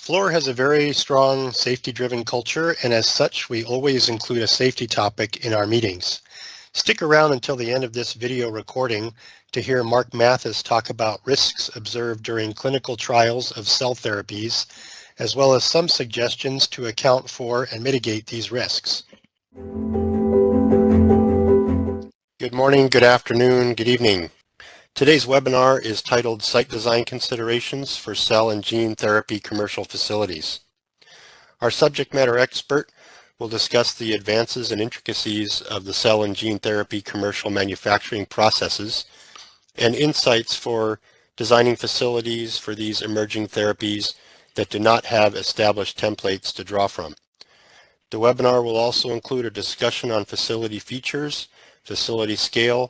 Fluor has a very strong safety-driven culture, and as such, we always include a safety topic in our meetings. Stick around until the end of this video recording to hear Mark Mathis talk about risks observed during clinical trials of cell therapies, as well as some suggestions to account for and mitigate these risks. Good morning, good afternoon, good evening. Today's webinar is titled Site Design Considerations for Cell and Gene Therapy Commercial Facilities. Our subject matter expert will discuss the advances and intricacies of the cell and gene therapy commercial manufacturing processes and insights for designing facilities for these emerging therapies that do not have established templates to draw from. The webinar will also include a discussion on facility features, facility scale,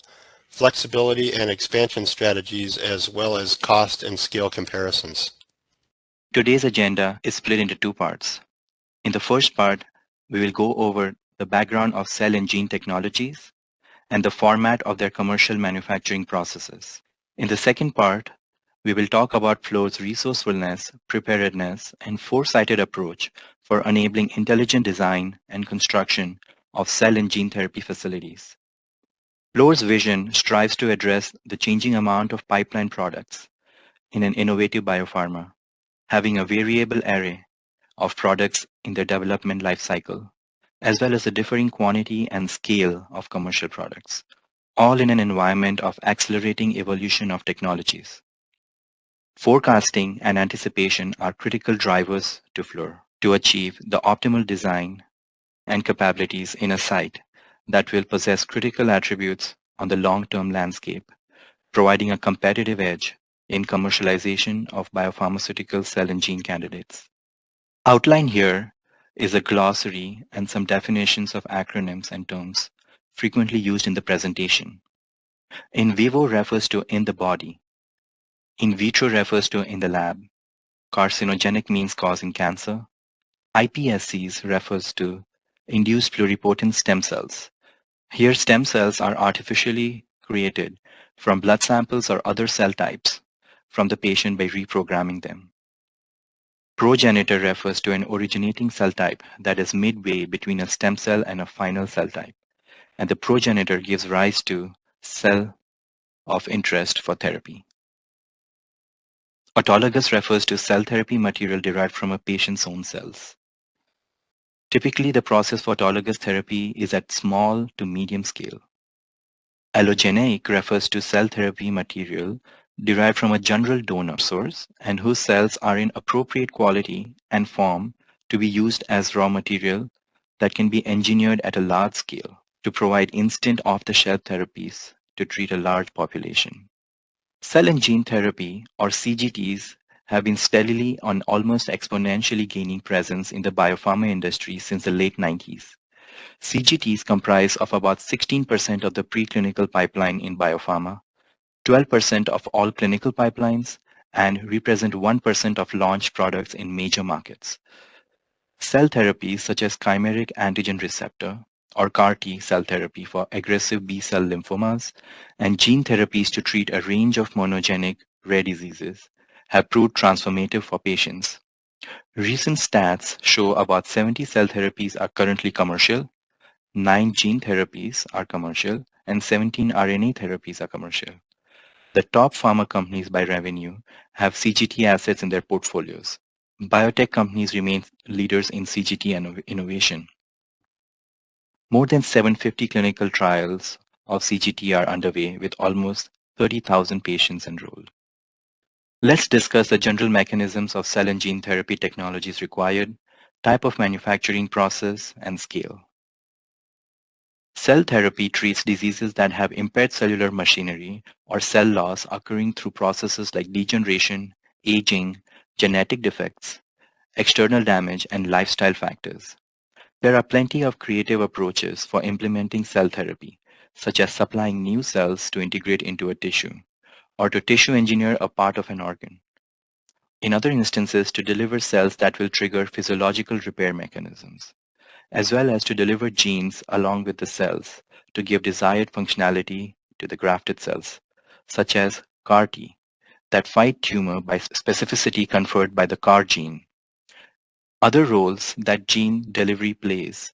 flexibility and expansion strategies, as well as cost and scale comparisons. Today's agenda is split into two parts. In the first part, we will go over the background of cell and gene technologies and the format of their commercial manufacturing processes. In the second part, we will talk about Fluor's resourcefulness, preparedness, and foresighted approach for enabling intelligent design and construction of cell and gene therapy facilities. Fluor's vision strives to address the changing amount of pipeline products in an innovative biopharma, having a variable array of products in their development life cycle, as well as the differing quantity and scale of commercial products, all in an environment of accelerating evolution of technologies. Forecasting and anticipation are critical drivers to Fluor to achieve the optimal design and capabilities in a site that will possess critical attributes on the long-term landscape, providing a competitive edge in commercialization of biopharmaceutical cell and gene candidates. Outlined here is a glossary and some definitions of acronyms and terms frequently used in the presentation. In vivo refers to in the body. In vitro refers to in the lab. Carcinogenic means causing cancer. iPSCs refers to induced pluripotent stem cells. Here, stem cells are artificially created from blood samples or other cell types from the patient by reprogramming them. Progenitor refers to an originating cell type that is midway between a stem cell and a final cell type, and the progenitor gives rise to cell of interest for therapy. Autologous refers to cell therapy material derived from a patient's own cells. Typically, the process for autologous therapy is at small to medium scale. Allogeneic refers to cell therapy material derived from a general donor source and whose cells are in appropriate quality and form to be used as raw material that can be engineered at a large scale to provide instant off-the-shelf therapies to treat a large population. Cell and gene therapy, or CGTs, have been steadily and almost exponentially gaining presence in the biopharma industry since the late 90s. CGTs comprise of about 16% of the preclinical pipeline in biopharma, 12% of all clinical pipelines, and represent 1% of launched products in major markets. Cell therapies such as chimeric antigen receptor, or CAR-T cell therapy for aggressive B-cell lymphomas, and gene therapies to treat a range of monogenic rare diseases have proved transformative for patients. Recent stats show about 70 cell therapies are currently commercial, 9 gene therapies are commercial, and 17 RNA therapies are commercial. The top pharma companies by revenue have CGT assets in their portfolios. Biotech companies remain leaders in CGT innovation. More than 750 clinical trials of CGT are underway with almost 30,000 patients enrolled. Let's discuss the general mechanisms of cell and gene therapy technologies required, type of manufacturing process, and scale. Cell therapy treats diseases that have impaired cellular machinery or cell loss occurring through processes like degeneration, aging, genetic defects, external damage, and lifestyle factors. There are plenty of creative approaches for implementing cell therapy, such as supplying new cells to integrate into a tissue, or to tissue engineer a part of an organ. In other instances, to deliver cells that will trigger physiological repair mechanisms, as well as to deliver genes along with the cells to give desired functionality to the grafted cells, such as CAR-T, that fight tumor by specificity conferred by the CAR gene. Other roles that gene delivery plays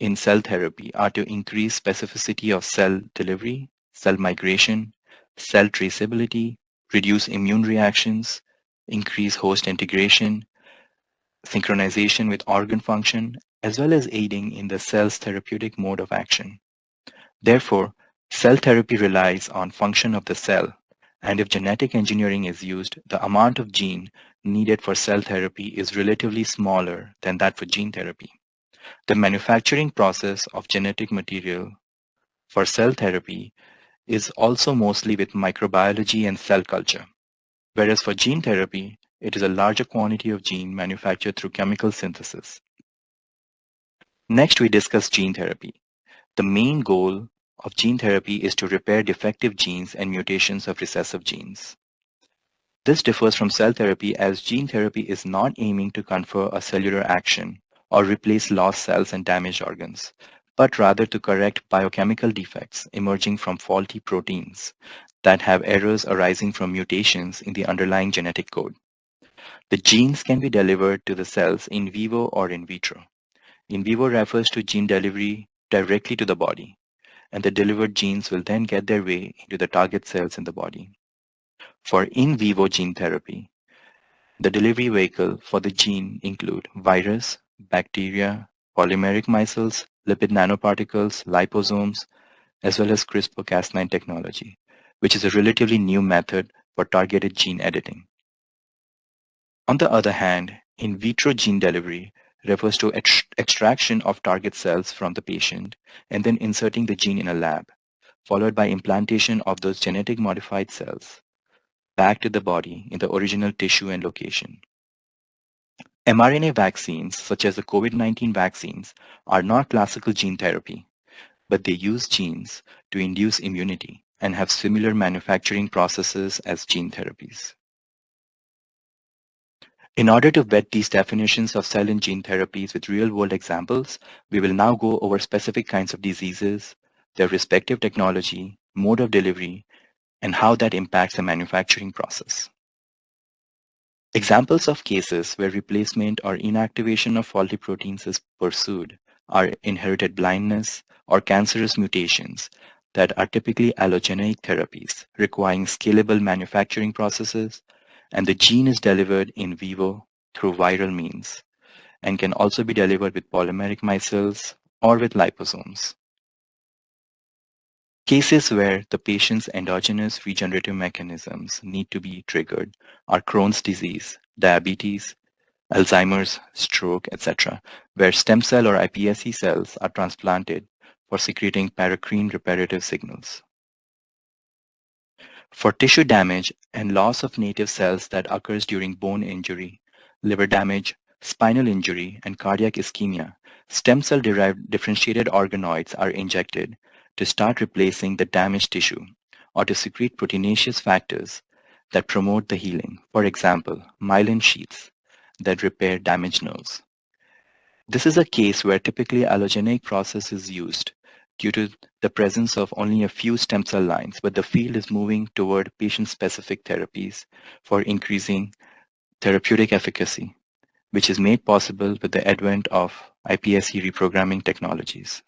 in cell therapy are to increase specificity of cell delivery, cell migration, cell traceability, reduce immune reactions, increase host integration, synchronization with organ function, as well as aiding in the cell's therapeutic mode of action. Therefore, cell therapy relies on function of the cell, and if genetic engineering is used, the amount of gene needed for cell therapy is relatively smaller than that for gene therapy. The manufacturing process of genetic material for cell therapy is also mostly with microbiology and cell culture, whereas for gene therapy, it is a larger quantity of gene manufactured through chemical synthesis. Next, we discuss gene therapy. The main goal of gene therapy is to repair defective genes and mutations of recessive genes. This differs from cell therapy as gene therapy is not aiming to confer a cellular action or replace lost cells and damaged organs, but rather to correct biochemical defects emerging from faulty proteins that have errors arising from mutations in the underlying genetic code. The genes can be delivered to the cells in vivo or in vitro. In vivo refers to gene delivery directly to the body, and the delivered genes will then get their way into the target cells in the body. For in vivo gene therapy, the delivery vehicle for the gene include virus, bacteria, polymeric micelles, lipid nanoparticles, liposomes, as well as CRISPR-Cas9 technology, which is a relatively new method for targeted gene editing. On the other hand, in vitro gene delivery refers to extraction of target cells from the patient and then inserting the gene in a lab, followed by implantation of those genetic modified cells back to the body in the original tissue and location. mRNA vaccines, such as the COVID-19 vaccines, are not classical gene therapy, but they use genes to induce immunity and have similar manufacturing processes as gene therapies. In order to vet these definitions of cell and gene therapies with real-world examples, we will now go over specific kinds of diseases, their respective technology, mode of delivery, and how that impacts the manufacturing process. Examples of cases where replacement or inactivation of faulty proteins is pursued are inherited blindness or cancerous mutations that are typically allogeneic therapies requiring scalable manufacturing processes, and the gene is delivered in vivo through viral means and can also be delivered with polymeric micelles or with liposomes. Cases where the patient's endogenous regenerative mechanisms need to be triggered are Crohn's disease, diabetes, Alzheimer's, stroke, etc., where stem cell or iPSC cells are transplanted for secreting paracrine reparative signals. For tissue damage and loss of native cells that occurs during bone injury, liver damage, spinal injury, and cardiac ischemia, stem cell-derived differentiated organoids are injected to start replacing the damaged tissue or to secrete proteinaceous factors that promote the healing, for example, myelin sheaths that repair damaged nerves. This is a case where typically allogeneic process is used due to the presence of only a few stem cell lines, but the field is moving toward patient-specific therapies for increasing therapeutic efficacy, which is made possible with the advent of iPSC reprogramming technologies.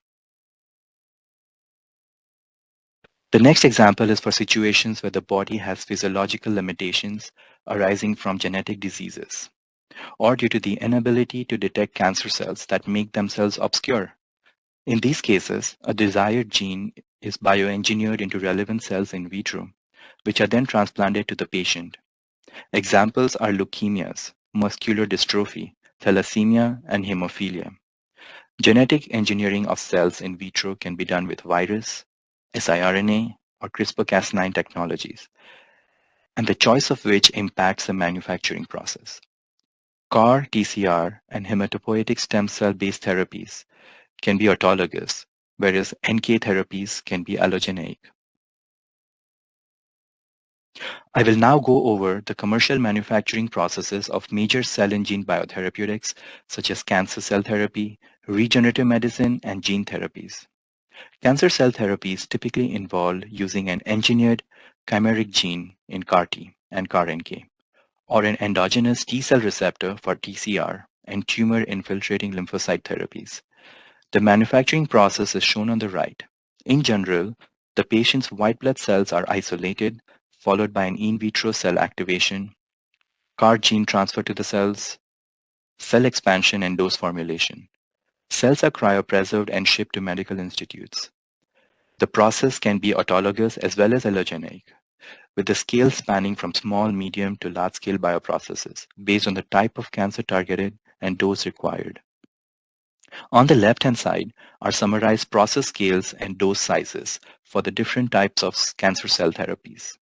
The next example is for situations where the body has physiological limitations arising from genetic diseases, or due to the inability to detect cancer cells that make themselves obscure. In these cases, a desired gene is bioengineered into relevant cells in vitro, which are then transplanted to the patient. Examples are leukemias, muscular dystrophy, thalassemia, and hemophilia. Genetic engineering of cells in vitro can be done with virus, siRNA, or CRISPR-Cas9 technologies, and the choice of which impacts the manufacturing process. CAR, TCR, and hematopoietic stem cell-based therapies can be autologous, whereas NK therapies can be allogeneic. I will now go over the commercial manufacturing processes of major cell and gene biotherapeutics, such as cancer cell therapy, regenerative medicine, and gene therapies. Cancer cell therapies typically involve using an engineered chimeric gene in CAR-T and CAR-NK, or an endogenous T-cell receptor for TCR and tumor-infiltrating lymphocyte therapies. The manufacturing process is shown on the right. In general, the patient's white blood cells are isolated, followed by an in vitro cell activation, CAR gene transfer to the cells, cell expansion, and dose formulation. Cells are cryopreserved and shipped to medical institutes. The process can be autologous as well as allogeneic, with the scale spanning from small, medium to large-scale bioprocesses based on the type of cancer targeted and dose required. On the left-hand side are summarized process scales and dose sizes for the different types of cancer cell therapies.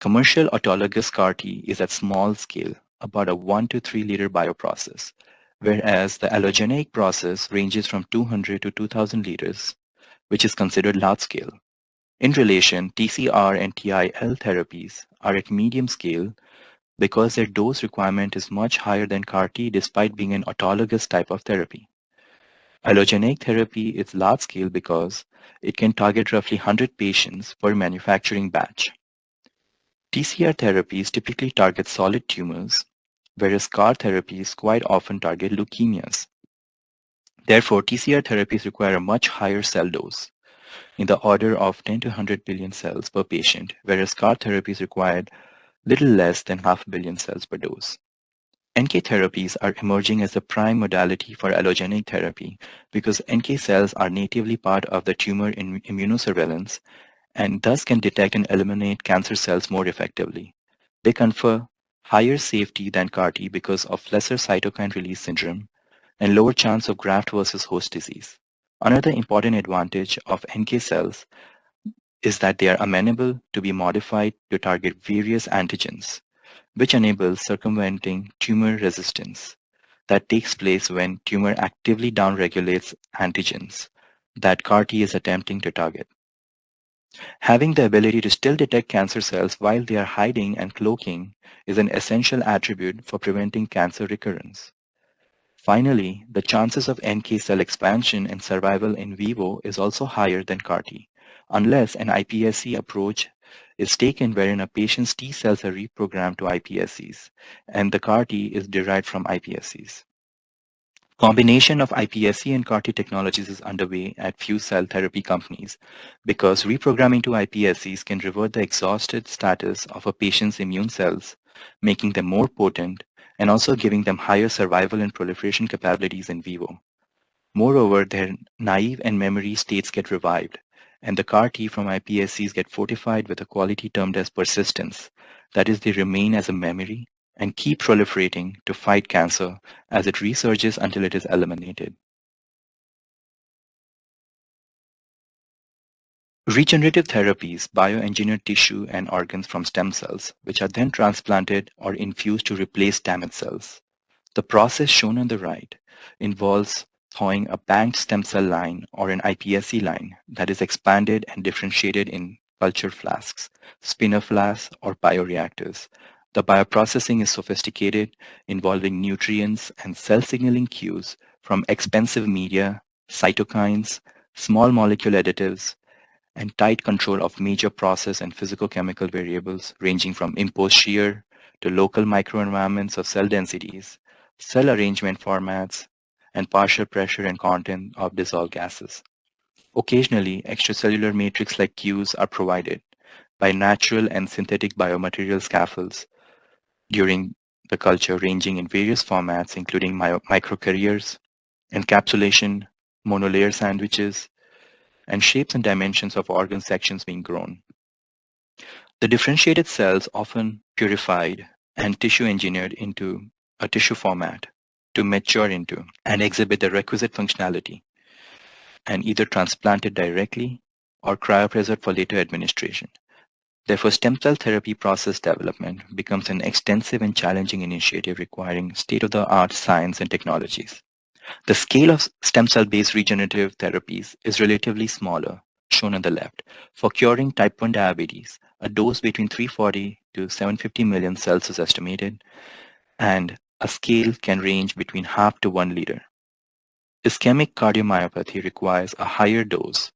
Commercial autologous CAR-T is at small scale, about a 1 to 3 liter bioprocess, whereas the allogeneic process ranges from 200 to 2000 liters, which is considered large scale. In relation, TCR and TIL therapies are at medium scale because their dose requirement is much higher than CAR-T despite being an autologous type of therapy. Allogeneic therapy is large scale because it can target roughly 100 patients per manufacturing batch. TCR therapies typically target solid tumors, whereas CAR therapies quite often target leukemias. Therefore, TCR therapies require a much higher cell dose, in the order of 10 to 100 billion cells per patient, whereas CAR therapies required little less than 500 million cells per dose. NK therapies are emerging as the prime modality for allogeneic therapy because NK cells are natively part of the tumor immunosurveillance and thus can detect and eliminate cancer cells more effectively. They confer higher safety than CAR-T because of lesser cytokine release syndrome and lower chance of graft versus host disease. Another important advantage of NK cells is that they are amenable to be modified to target various antigens, which enables circumventing tumor resistance that takes place when tumor actively downregulates antigens that CAR-T is attempting to target. Having the ability to still detect cancer cells while they are hiding and cloaking is an essential attribute for preventing cancer recurrence. Finally, the chances of NK cell expansion and survival in vivo is also higher than CAR-T, unless an iPSC approach is taken wherein a patient's T cells are reprogrammed to iPSCs, and the CAR-T is derived from iPSCs. Combination of iPSC and CAR-T technologies is underway at few cell therapy companies because reprogramming to iPSCs can revert the exhausted status of a patient's immune cells, making them more potent and also giving them higher survival and proliferation capabilities in vivo. Moreover, their naive and memory states get revived, and the CAR-T from iPSCs get fortified with a quality termed as persistence. That is, they remain as a memory and keep proliferating to fight cancer as it resurges until it is eliminated. Regenerative therapies bioengineer tissue and organs from stem cells, which are then transplanted or infused to replace damaged cells. The process shown on the right involves thawing a banked stem cell line or an iPSC line that is expanded and differentiated in culture flasks, spinner flasks, or bioreactors. The bioprocessing is sophisticated, involving nutrients and cell signaling cues from expensive media, cytokines, small molecule additives, and tight control of major process and physicochemical variables ranging from imposed shear to local microenvironments of cell densities, cell arrangement formats, and partial pressure and content of dissolved gases. Occasionally, extracellular matrix like cues are provided by natural and synthetic biomaterial scaffolds during the culture ranging in various formats including microcarriers, encapsulation, monolayer sandwiches, and shapes and dimensions of organ sections being grown. The differentiated cells often purified and tissue engineered into a tissue format to mature into and exhibit the requisite functionality and either transplanted directly or cryopreserved for later administration. Therefore, stem cell therapy process development becomes an extensive and challenging initiative requiring state-of-the-art science and technologies. The scale of stem cell-based regenerative therapies is relatively smaller, shown on the left. For curing type 1 diabetes, a dose between 340 to 750 million cells is estimated, and a scale can range between half to 1 liter. Ischemic cardiomyopathy requires a higher dose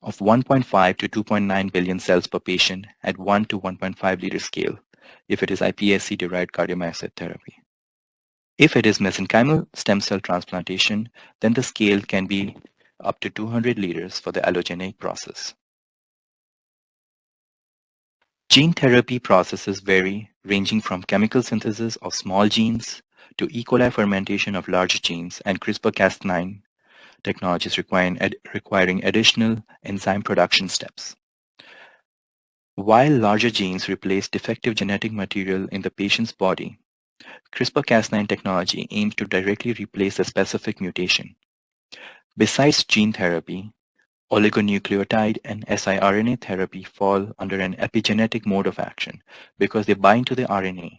of 1.5 to 2.9 billion cells per patient at 1 to 1.5 liter scale if it is iPSC-derived cardiomyocyte therapy. If it is mesenchymal stem cell transplantation, then the scale can be up to 200 liters for the allogeneic process. Gene therapy processes vary, ranging from chemical synthesis of small genes to E. coli fermentation of large genes and CRISPR-Cas9 technologies requiring additional enzyme production steps. While larger genes replace defective genetic material in the patient's body, CRISPR-Cas9 technology aims to directly replace a specific mutation. Besides gene therapy, oligonucleotide and siRNA therapy fall under an epigenetic mode of action because they bind to the RNA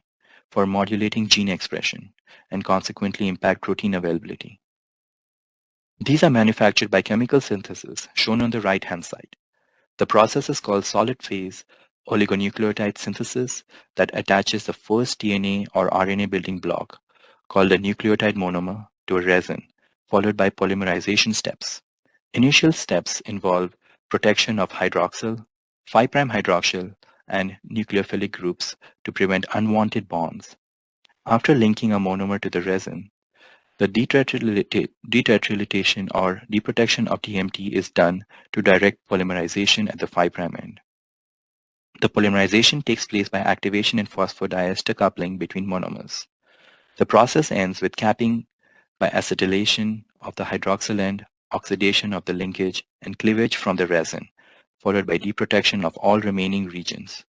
for modulating gene expression and consequently impact protein availability. These are manufactured by chemical synthesis, shown on the right-hand side. The process is called solid-phase oligonucleotide synthesis that attaches the first DNA or RNA building block, called a nucleotide monomer, to a resin, followed by polymerization steps. Initial steps involve protection of hydroxyl, 5' hydroxyl, and nucleophilic groups to prevent unwanted bonds. After linking a monomer to the resin, the detetrylation or deprotection of DMT is done to direct polymerization at the 5' end. The polymerization takes place by activation and phosphodiester coupling between monomers. The process ends with capping by acetylation of the hydroxyl end, oxidation of the linkage, and cleavage from the resin, followed by deprotection of all remaining regions.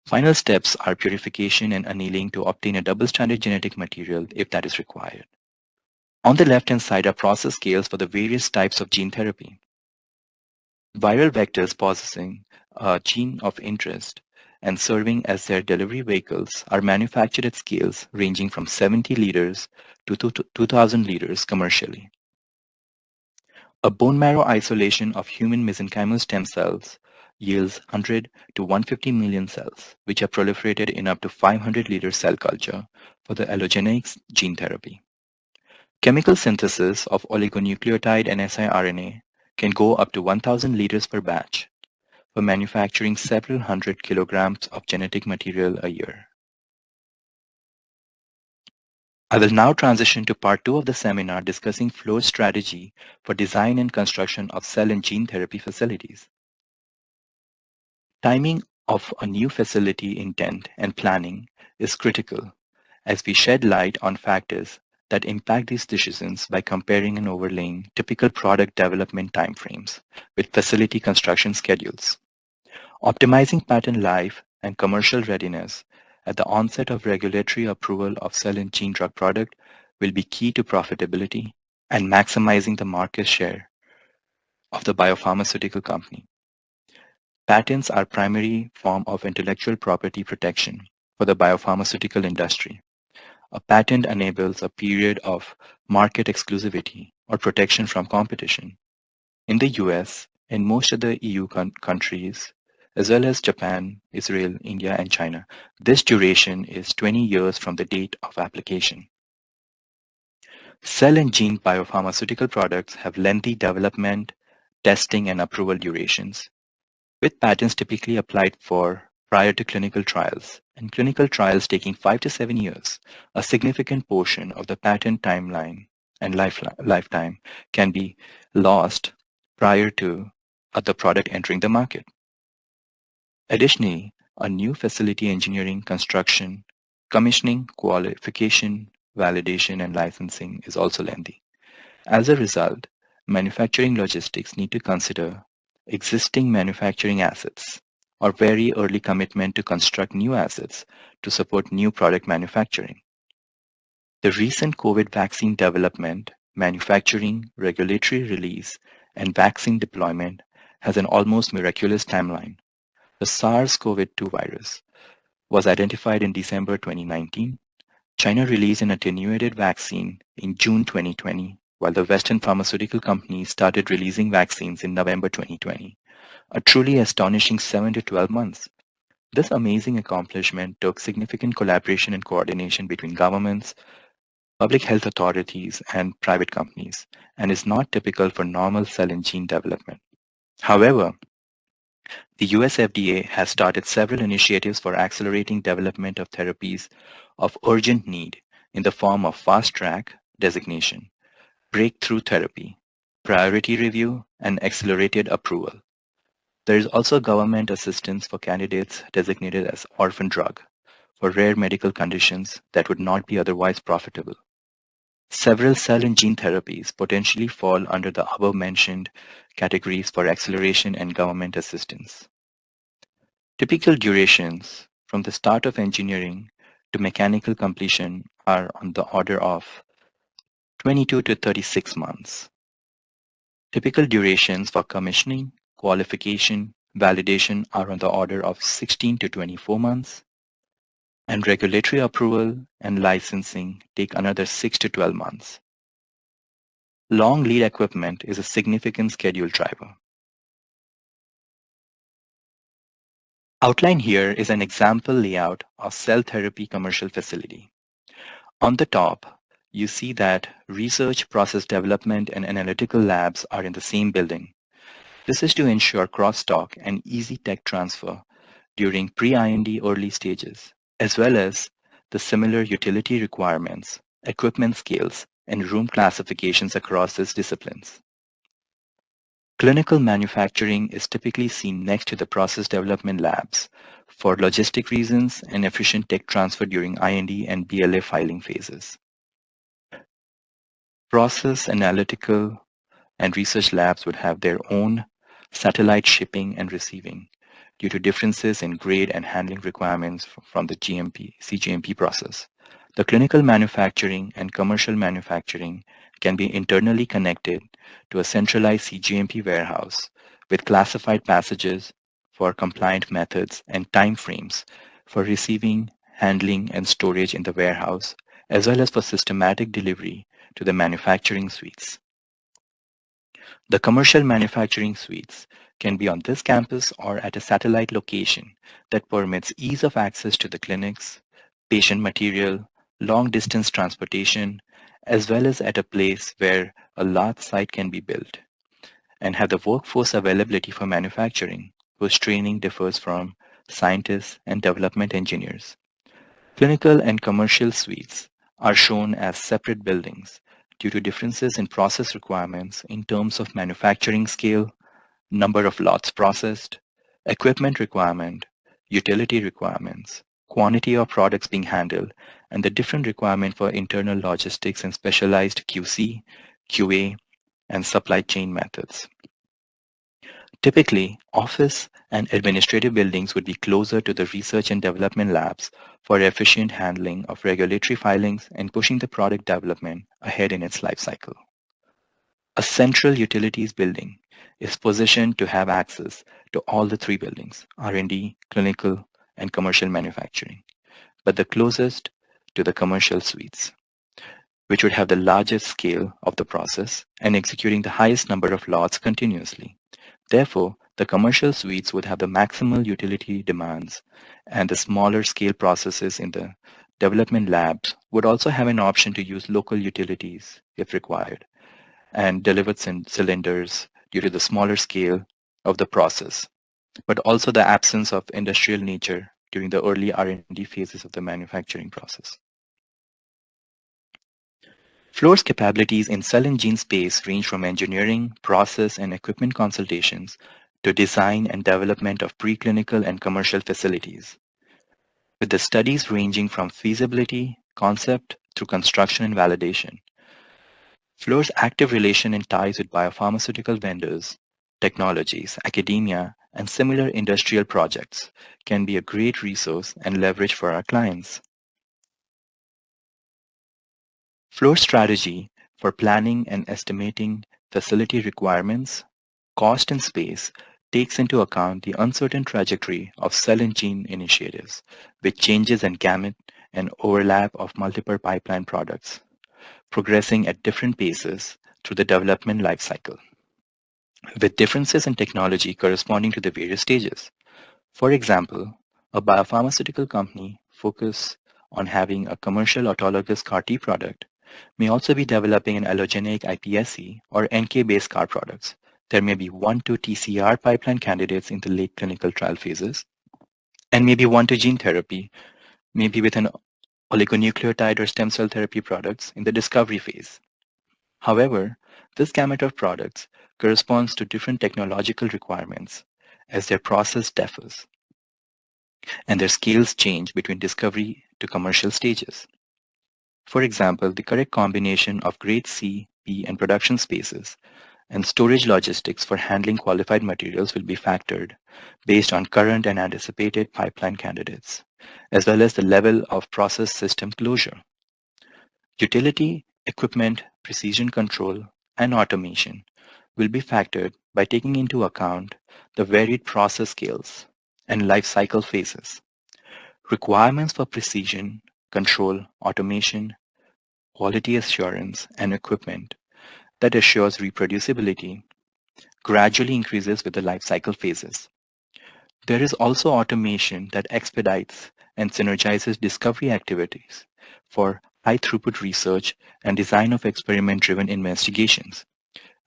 Final steps are purification and annealing to obtain a double-stranded genetic material if that is required. On the left-hand side are process scales for the various types of gene therapy. Viral vectors possessing a gene of interest and serving as their delivery vehicles are manufactured at scales ranging from 70 liters to 2,000 liters commercially. A bone marrow isolation of human mesenchymal stem cells yields 100 to 150 million cells, which are proliferated in up to 500-liter cell culture for the allogeneic gene therapy. Chemical synthesis of oligonucleotide and siRNA can go up to 1,000 liters per batch for manufacturing several hundred kilograms of genetic material a year. I will now transition to part 2 of the seminar discussing Fluor's strategy for design and construction of cell and gene therapy facilities. Timing of a new facility intent and planning is critical as we shed light on factors that impact these decisions by comparing and overlaying typical product development timeframes with facility construction schedules. Optimizing patent life and commercial readiness at the onset of regulatory approval of cell and gene drug product will be key to profitability and maximizing the market share of the biopharmaceutical company. Patents are primary form of intellectual property protection for the biopharmaceutical industry. A patent enables a period of market exclusivity or protection from competition. In the US and most of the EU countries, as well as Japan, Israel, India, and China, this duration is 20 years from the date of application. Cell and gene biopharmaceutical products have lengthy development, testing, and approval durations, with patents typically applied for prior to clinical trials, and clinical trials taking 5 to 7 years. A significant portion of the patent timeline and lifetime can be lost prior to the product entering the market. Additionally, a new facility engineering, construction, commissioning, qualification, validation, and licensing is also lengthy. As a result, manufacturing logistics need to consider existing manufacturing assets or very early commitment to construct new assets to support new product manufacturing. The recent COVID vaccine development, manufacturing, regulatory release, and vaccine deployment has an almost miraculous timeline. The SARS-CoV-2 virus was identified in December 2019. China released an attenuated vaccine in June 2020, while the Western pharmaceutical companies started releasing vaccines in November 2020, a truly astonishing 7 to 12 months. This amazing accomplishment took significant collaboration and coordination between governments, public health authorities, and private companies, and is not typical for normal cell and gene development. However, the US FDA has started several initiatives for accelerating development of therapies of urgent need, in the form of Fast Track designation, Breakthrough Therapy, Priority Review, and Accelerated Approval. There is also government assistance for candidates designated as Orphan Drug for rare medical conditions that would not be otherwise profitable. Several cell and gene therapies potentially fall under the above-mentioned categories for acceleration and government assistance. Typical durations from the start of engineering to mechanical completion are on the order of 22 to 36 months. Typical durations for commissioning, qualification, validation are on the order of 16 to 24 months, and regulatory approval and licensing take another 6 to 12 months. Long lead equipment is a significant schedule driver. Outlined here is an example layout of cell therapy commercial facility. On the top, you see that research, process development, and analytical labs are in the same building. This is to ensure crosstalk and easy tech transfer during pre-IND early stages, as well as the similar utility requirements, equipment scales, and room classifications across these disciplines. Clinical manufacturing is typically seen next to the process development labs for logistic reasons and efficient tech transfer during IND and BLA filing phases. Process, analytical, and research labs would have their own satellite shipping and receiving due to differences in grade and handling requirements from the CGMP process. The clinical manufacturing and commercial manufacturing can be internally connected to a centralized CGMP warehouse with classified passages for compliant methods and timeframes for receiving, handling, and storage in the warehouse, as well as for systematic delivery to the manufacturing suites. The commercial manufacturing suites can be on this campus or at a satellite location that permits ease of access to the clinics, patient material, long-distance transportation, as well as at a place where a large site can be built, and have the workforce availability for manufacturing, whose training differs from scientists and development engineers. Clinical and commercial suites are shown as separate buildings due to differences in process requirements in terms of manufacturing scale, number of lots processed, equipment requirement, utility requirements, quantity of products being handled, and the different requirement for internal logistics and specialized QC, QA, and supply chain methods. Typically, office and administrative buildings would be closer to the research and development labs for efficient handling of regulatory filings and pushing the product development ahead in its life cycle. A central utilities building is positioned to have access to all the three buildings, R&D, clinical, and commercial manufacturing, but the closest to the commercial suites, which would have the largest scale of the process and executing the highest number of lots continuously. Therefore, the commercial suites would have the maximal utility demands, and the smaller scale processes in the development labs would also have an option to use local utilities if required, and delivered cylinders due to the smaller scale of the process, but also the absence of industrial nature during the early R&D phases of the manufacturing process. Fluor's capabilities in cell and gene space range from engineering, process, and equipment consultations to design and development of preclinical and commercial facilities, with the studies ranging from feasibility, concept, through construction and validation. Fluor's active relation and ties with biopharmaceutical vendors, technologies, academia, and similar industrial projects can be a great resource and leverage for our clients. Fluor's strategy for planning and estimating facility requirements, cost, and space takes into account the uncertain trajectory of cell and gene initiatives, with changes in gamut and overlap of multiple pipeline products, progressing at different paces through the development lifecycle, with differences in technology corresponding to the various stages. For example, a biopharmaceutical company focused on having a commercial autologous CAR-T product may also be developing an allogeneic iPSC or NK-based CAR products. There may be 1 to TCR pipeline candidates in the late clinical trial phases, and maybe 1 to gene therapy, maybe with an oligonucleotide or stem cell therapy products in the discovery phase. However, this gamut of products corresponds to different technological requirements as their process differs and their scales change between discovery to commercial stages. For example, the correct combination of grade C, P, and production spaces and storage logistics for handling qualified materials will be factored based on current and anticipated pipeline candidates, as well as the level of process system closure. Utility, equipment, precision control, and automation will be factored by taking into account the varied process scales and life cycle phases. Requirements for precision, control, automation, quality assurance, and equipment that assures reproducibility gradually increases with the life cycle phases. There is also automation that expedites and synergizes discovery activities for high-throughput research and design of experiment-driven investigations,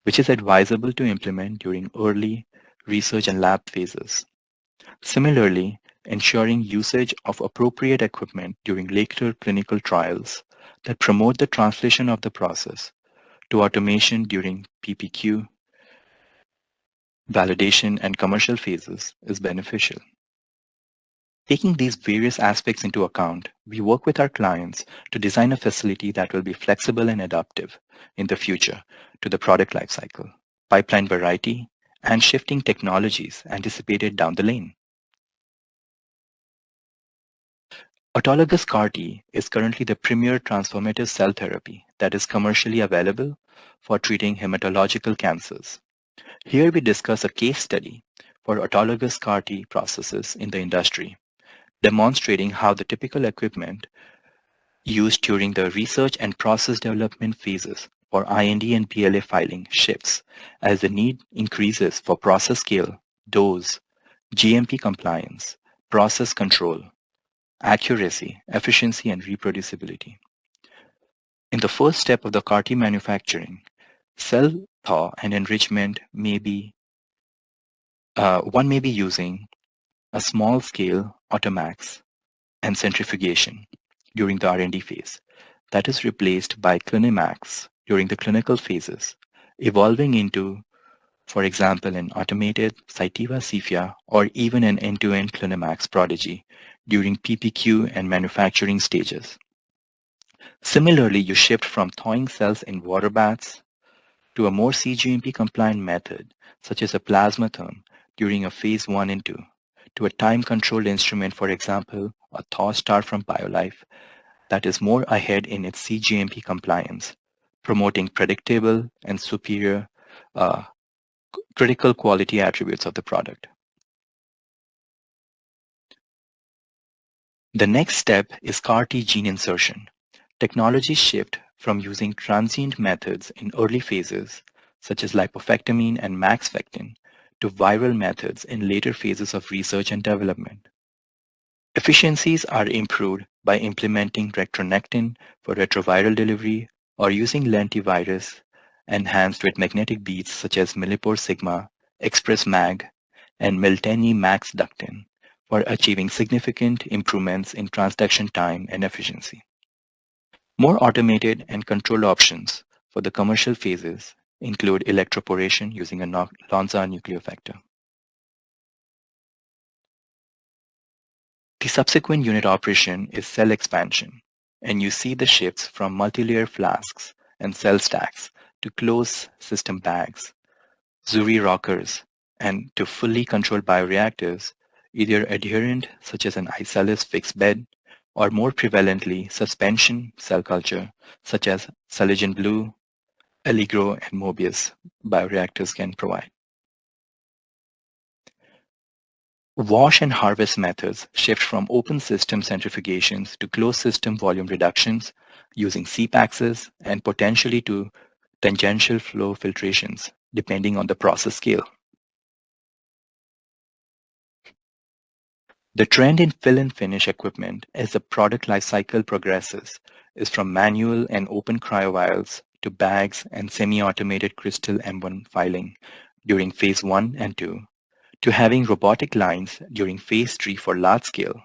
which is advisable to implement during early research and lab phases. Similarly, ensuring usage of appropriate equipment during later clinical trials that promote the translation of the process to automation during PPQ, validation, and commercial phases is beneficial. Taking these various aspects into account, we work with our clients to design a facility that will be flexible and adaptive in the future to the product lifecycle, pipeline variety, and shifting technologies anticipated down the lane. Autologous CAR-T is currently the premier transformative cell therapy that is commercially available for treating hematological cancers. Here we discuss a case study for autologous CAR-T processes in the industry, demonstrating how the typical equipment used during the research and process development phases for IND and BLA filing shifts as the need increases for process scale, dose, GMP compliance, process control, accuracy, efficiency, and reproducibility. In the first step of the CAR-T manufacturing, cell thaw and enrichment one may be using a small-scale Automax and centrifugation during the R&D phase that is replaced by Clinimax during the clinical phases, evolving into, for example, an automated Cytiva Cephia or even an end-to-end Clinimax prodigy during PPQ and manufacturing stages. Similarly, you shift from thawing cells in water baths to a more cGMP compliant method, such as a plasma therm during a phase 1 and 2, to a time-controlled instrument, for example, a ThawStar from BioLife, that is more ahead in its cGMP compliance, promoting predictable and superior critical quality attributes of the product. The next step is CAR-T gene insertion. Technologies shift from using transient methods in early phases, such as lipofectamine and maxfectin, to viral methods in later phases of research and development. Efficiencies are improved by implementing retronectin for retroviral delivery or using lentivirus enhanced with magnetic beads such as Millipore Sigma, Express Mag, and Miltenyi Max Ductin for achieving significant improvements in transduction time and efficiency. More automated and controlled options for the commercial phases include electroporation using a Lonza nucleofector. The subsequent unit operation is cell expansion, and you see the shifts from multi-layer flasks and cell stacks to closed system bags, Zuri rockers, and to fully controlled bioreactors, either adherent such as an iCELLis fixed bed, or more prevalently suspension cell culture such as Silicon Blue, Allegro, and Mobius bioreactors can provide. Wash and harvest methods shift from open system centrifugations to closed system volume reductions using CPAXs and potentially to tangential flow filtrations, depending on the process scale. The trend in fill and finish equipment as the product lifecycle progresses is from manual and open cryovials to bags and semi-automated crystal M1 filing during phase 1 and 2, to having robotic lines during phase 3 for large-scale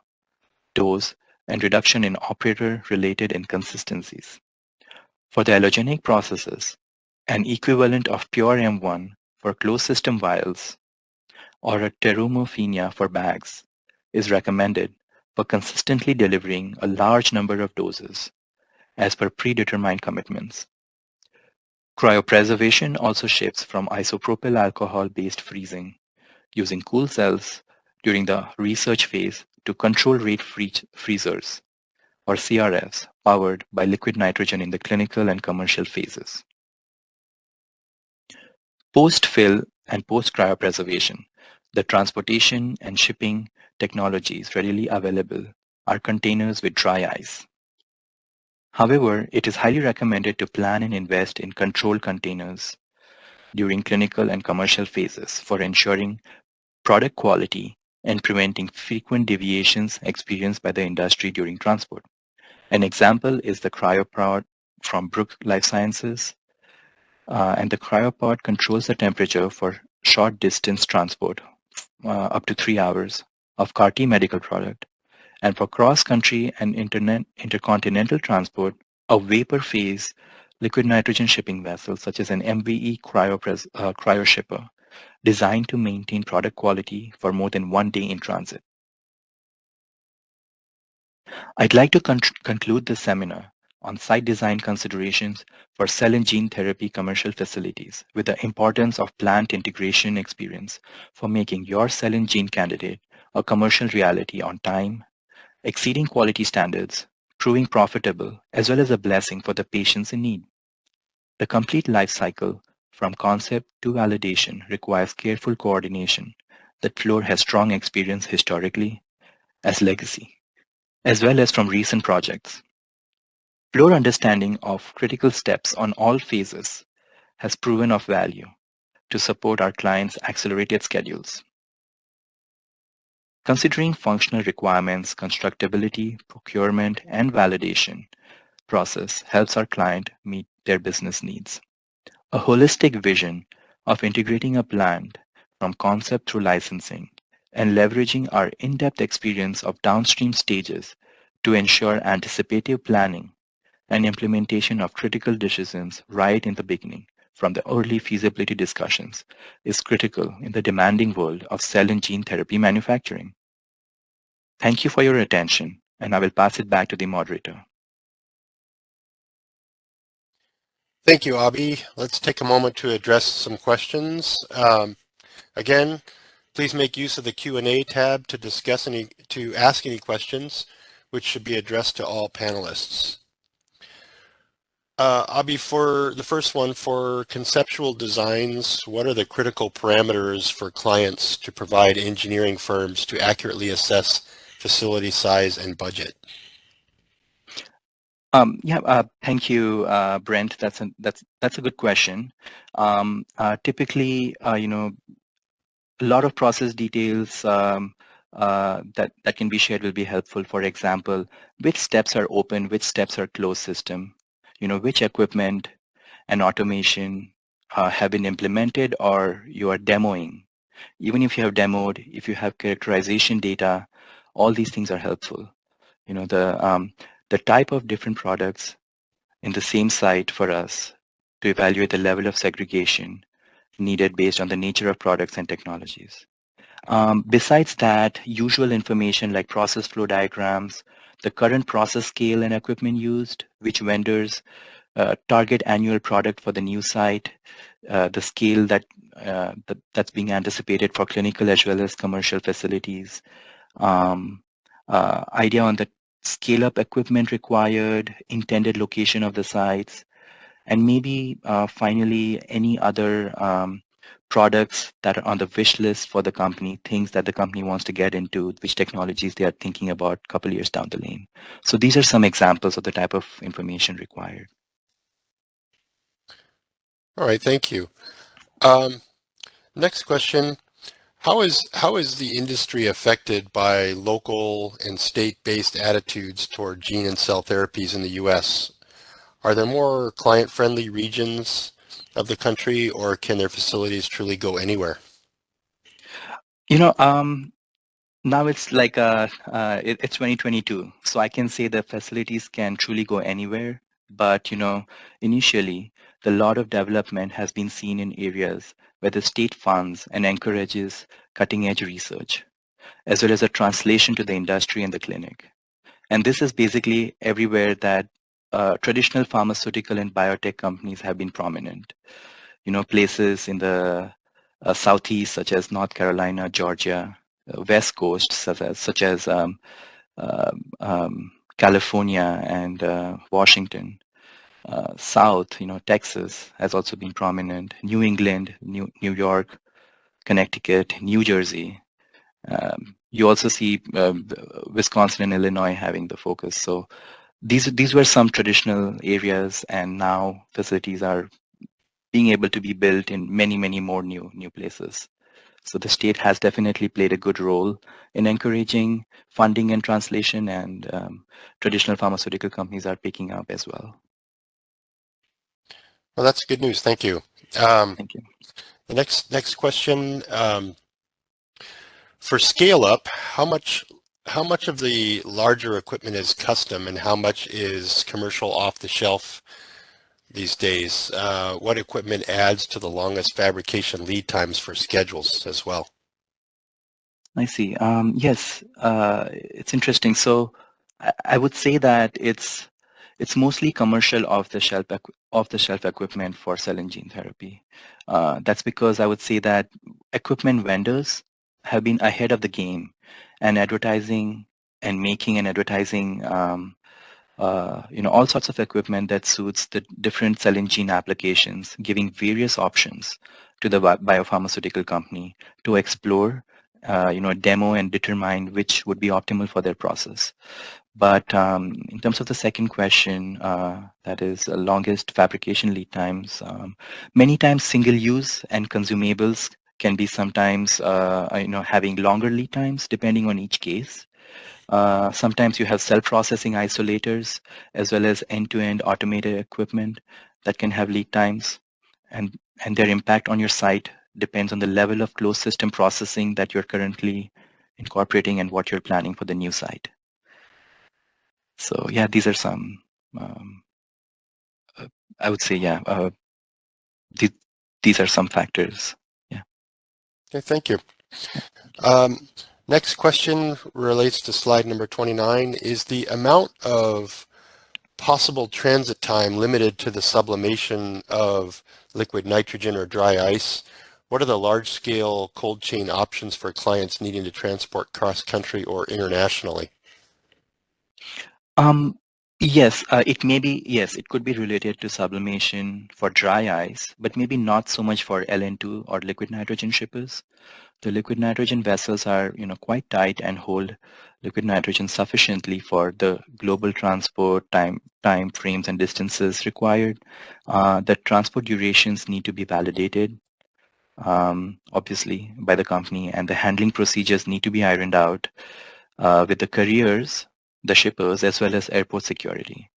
dose and reduction in operator-related inconsistencies. For the allogenic processes, an equivalent of pure M1 for closed system vials or a terumophinia for bags is recommended for consistently delivering a large number of doses as per predetermined commitments. Cryopreservation also shifts from isopropyl alcohol-based freezing using cool cells during the research phase to control rate freezers or CRFs powered by liquid nitrogen in the clinical and commercial phases. Post-fill and post-cryopreservation, the transportation and shipping technologies readily available are containers with dry ice. However, it is highly recommended to plan and invest in controlled containers during clinical and commercial phases for ensuring product quality and preventing frequent deviations experienced by the industry during transport. An example is the CryoPod from Brook Life Sciences, and the CryoPod controls the temperature for short distance transport, up to 3 hours, of CAR-T medical product, and for cross-country and intercontinental transport, a vapor phase liquid nitrogen shipping vessel such as an MVE cryoshipper designed to maintain product quality for more than 1 day in transit. I'd like to conclude this seminar on site design considerations for cell and gene therapy commercial facilities with the importance of plant integration experience for making your cell and gene candidate a commercial reality on time, exceeding quality standards, proving profitable, as well as a blessing for the patients in need. The complete life cycle from concept to validation requires careful coordination that Fluor has strong experience historically as legacy, as well as from recent projects. Fluor understanding of critical steps on all phases has proven of value to support our clients' accelerated schedules. Considering functional requirements, constructability, procurement, and validation process helps our client meet their business needs. A holistic vision of integrating a plant from concept through licensing and leveraging our in-depth experience of downstream stages to ensure anticipative planning and implementation of critical decisions right in the beginning from the early feasibility discussions is critical in the demanding world of cell and gene therapy manufacturing. Thank you for your attention, and I will pass it back to the moderator. Thank you, Abhi. Let's take a moment to address some questions. Again, please make use of the Q&A tab to ask any questions, which should be addressed to all panelists. Abhi, for the first one, for conceptual designs, what are the critical parameters for clients to provide engineering firms to accurately assess facility size and budget? Thank you, Brent. That's a good question. Typically, a lot of process details that can be shared will be helpful. For example, which steps are open, which steps are closed system, which equipment and automation have been implemented or you are demoing. Even if you have demoed, if you have characterization data, all these things are helpful. The type of different products in the same site for us to evaluate the level of segregation needed based on the nature of products and technologies. Besides that, usual information like process flow diagrams, the current process scale and equipment used, which vendors target annual product for the new site, the scale that's being anticipated for clinical as well as commercial facilities, idea on the scale-up equipment required, intended location of the sites, and maybe finally any other products that are on the wish list for the company, things that the company wants to get into, which technologies they are thinking about a couple years down the lane. So these are some examples of the type of information required. All right, thank you. Next question. How is the industry affected by local and state-based attitudes toward gene and cell therapies in the U.S.? Are there more client-friendly regions of the country, or can their facilities truly go anywhere? Now it's like it's 2022, so I can say the facilities can truly go anywhere. But initially, the lot of development has been seen in areas where the state funds and encourages cutting-edge research, as well as a translation to the industry and the clinic. And this is basically everywhere that traditional pharmaceutical and biotech companies have been prominent. Places in the southeast, such as North Carolina, Georgia, west coast, such as California and Washington. South, Texas has also been prominent. New England, New York, Connecticut, New Jersey. You also see Wisconsin and Illinois having the focus. So these were some traditional areas, and now facilities are being able to be built in many more new places. So the state has definitely played a good role in encouraging funding and translation, and traditional pharmaceutical companies are picking up as well. Well, that's good news. Thank you. Thank you. The next question, for scale up, how much of the larger equipment is custom and how much is commercial off the shelf these days? What equipment adds to the longest fabrication lead times for schedules as well? I see. Yes, it's interesting. So I would say that it's mostly commercial off-the-shelf equipment for cell and gene therapy. That's because I would say that equipment vendors have been ahead of the game, and advertising and making and advertising all sorts of equipment that suits the different cell and gene applications, giving various options to the biopharmaceutical company to explore, demo and determine which would be optimal for their process. But in terms of the second question, that is longest fabrication lead times, many times single use and consumables can be sometimes, having longer lead times depending on each case. Sometimes you have self-processing isolators as well as end-to-end automated equipment that can have lead times, and their impact on your site depends on the level of closed system processing that you're currently incorporating and what you're planning for the new site. So yeah, these are some, I would say, these are some factors. Yeah. Okay, thank you. Next question relates to slide number 29. Is the amount of possible transit time limited to the sublimation of liquid nitrogen or dry ice? What are the large-scale cold chain options for clients needing to transport cross-country or internationally? Yes, it could be related to sublimation for dry ice, but maybe not so much for LN2 or liquid nitrogen shippers. The liquid nitrogen vessels are, quite tight and hold liquid nitrogen sufficiently for the global transport time frames and distances required. The transport durations need to be validated, obviously, by the company, and the handling procedures need to be ironed out with the carriers, the shippers, as well as airport security.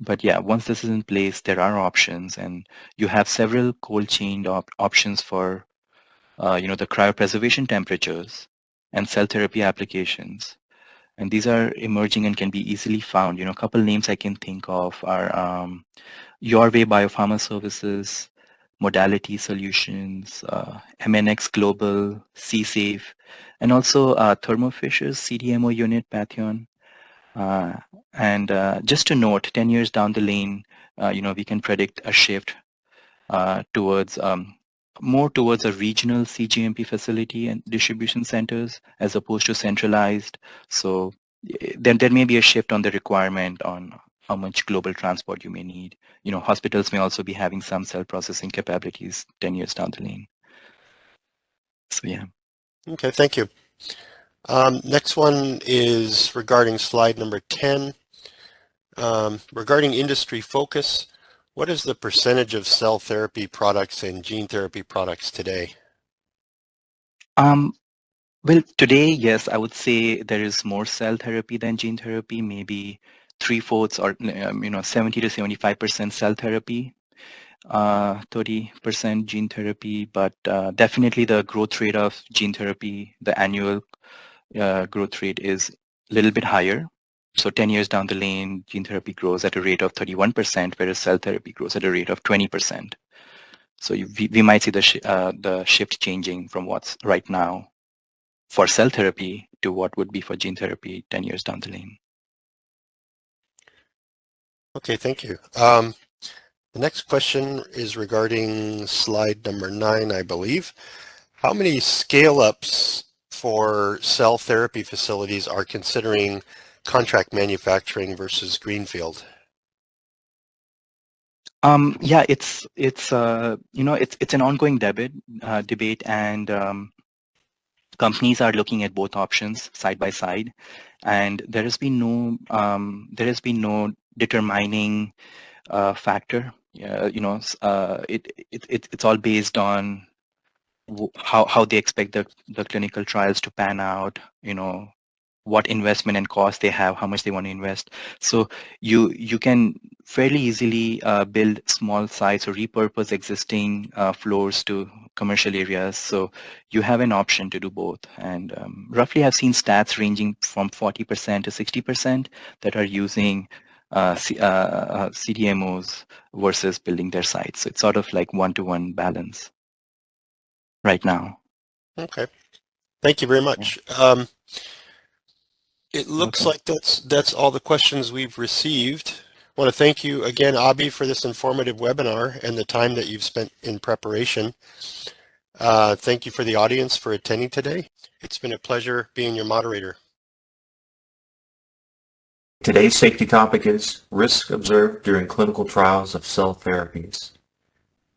But yeah, once this is in place, there are options, and you have several cold chain options for the cryopreservation temperatures and cell therapy applications. And these are emerging and can be easily found. A couple names I can think of are Your Way Biopharma Services, Modality Solutions, MNX Global, C-Safe, and also Thermo Fisher's CDMO unit, Patheon. And just to note, 10 years down the lane, we can predict a shift towards more towards a regional CGMP facility and distribution centers as opposed to centralized. So then there may be a shift on the requirement on how much global transport you may need. Hospitals may also be having some cell processing capabilities 10 years down the lane. So yeah. Okay, thank you. Next one is regarding slide number 10. Regarding industry focus, what is the percentage of cell therapy products and gene therapy products today? Well, today, yes, I would say there is more cell therapy than gene therapy, maybe 3/4 or 70 to 75% cell therapy, 30% gene therapy, but definitely the growth rate of gene therapy, the annual growth rate is a little bit higher. So 10 years down the lane, gene therapy grows at a rate of 31%, whereas cell therapy grows at a rate of 20%. So we might see the shift changing from what's right now for cell therapy to what would be for gene therapy 10 years down the lane. Okay, thank you. The next question is regarding slide number 9, I believe. How many scale-ups for cell therapy facilities are considering contract manufacturing versus greenfield? Yeah, it's an ongoing debate, and companies are looking at both options side by side, and there has been no determining factor. It's all based on how they expect the clinical trials to pan out, what investment and cost they have, how much they want to invest. So you can fairly easily build small sites or repurpose existing floors to commercial areas. So you have an option to do both. And roughly I've seen stats ranging from 40% to 60% that are using CDMOs versus building their sites. So it's sort of like one-to-one balance right now. Okay, thank you very much. It looks like that's all the questions we've received. I want to thank you again, Abhi, for this informative webinar and the time that you've spent in preparation. Thank you for the audience for attending today. It's been a pleasure being your moderator. Today's safety topic is risk observed during clinical trials of cell therapies.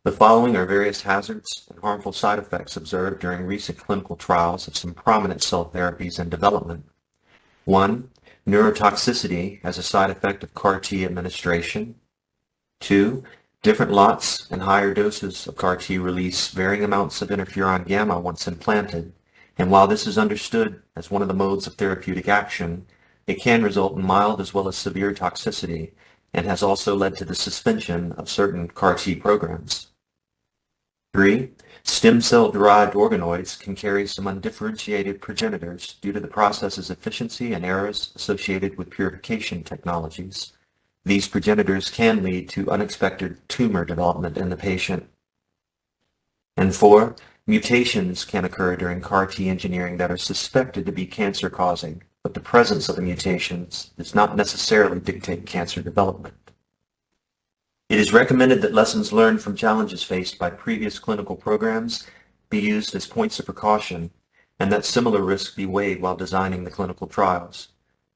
The following are various hazards and harmful side effects observed during recent clinical trials of some prominent cell therapies in development. 1. Neurotoxicity as a side effect of CAR-T administration. 2. Different lots and higher doses of CAR-T release varying amounts of interferon gamma once implanted, and while this is understood as one of the modes of therapeutic action, it can result in mild as well as severe toxicity and has also led to the suspension of certain CAR-T programs. 3. Stem cell-derived organoids can carry some undifferentiated progenitors due to the process's efficiency and errors associated with purification technologies. These progenitors can lead to unexpected tumor development in the patient. And 4. Mutations can occur during CAR-T engineering that are suspected to be cancer-causing, but the presence of the mutations does not necessarily dictate cancer development. It is recommended that lessons learned from challenges faced by previous clinical programs be used as points of precaution, and that similar risks be weighed while designing the clinical trials.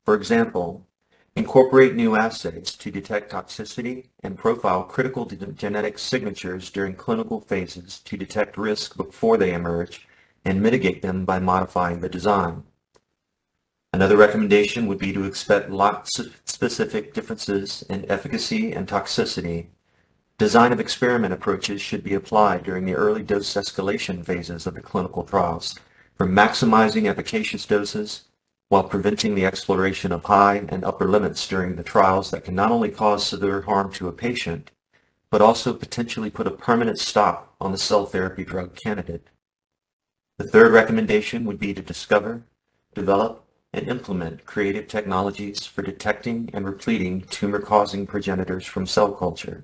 For example, incorporate new assays to detect toxicity and profile critical genetic signatures during clinical phases to detect risk before they emerge and mitigate them by modifying the design. Another recommendation would be to expect lot-specific differences in efficacy and toxicity. Design of experiment approaches should be applied during the early dose escalation phases of the clinical trials for maximizing efficacious doses while preventing the exploration of high and upper limits during the trials that can not only cause severe harm to a patient, but also potentially put a permanent stop on the cell therapy drug candidate. The third recommendation would be to discover, develop, and implement creative technologies for detecting and repleting tumor-causing progenitors from cell culture.